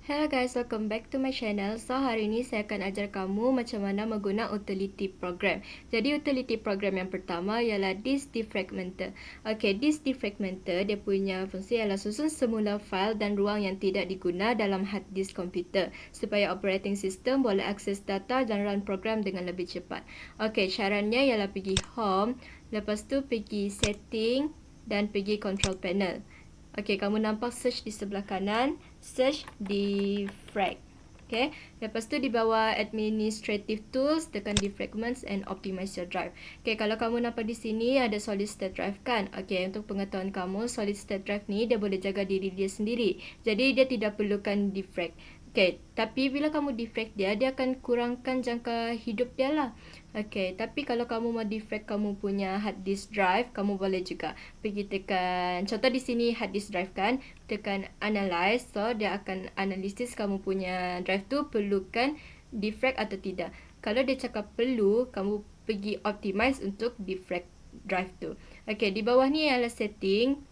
Hello guys, welcome back to my channel. So hari ini saya akan ajar kamu macam mana menggunakan utility program. Jadi utility program yang pertama ialah Disk Defragmenter. Okey, Disk Defragmenter dia punya fungsi ialah susun semula fail dan ruang yang tidak diguna dalam hard disk komputer supaya operating system boleh akses data dan run program dengan lebih cepat. Okey, caranya ialah pergi home, lepas tu pergi setting dan pergi control panel. Okey, kamu nampak search di sebelah kanan, search defrag. Okey, lepas tu di bawah administrative tools, tekan defragments and optimize your drive. Okey, kalau kamu nampak di sini ada solid state drive kan? Okey, untuk pengetahuan kamu, solid state drive ni dia boleh jaga diri dia sendiri. Jadi dia tidak perlukan defrag. Okey, tapi bila kamu defrag dia akan kurangkan jangka hidup dia lah. Okey, tapi kalau kamu mau defrag kamu punya hard disk drive, kamu boleh juga pergi tekan, contoh di sini hard disk drive kan, tekan analyze, so dia akan analisis kamu punya drive tu perlukan defrag atau tidak. Kalau dia cakap perlu, kamu pergi optimize untuk defrag drive tu. Okey, di bawah ni adalah setting.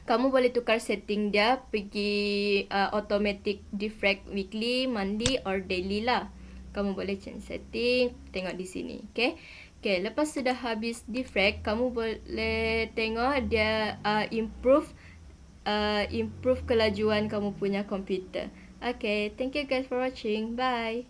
Kamu boleh tukar setting dia pergi automatic defrag weekly, monthly or daily lah. Kamu boleh change setting, tengok di sini, okay? Okay, lepas sudah habis defrag, kamu boleh tengok dia improve kelajuan kamu punya komputer. Okay, thank you guys for watching. Bye.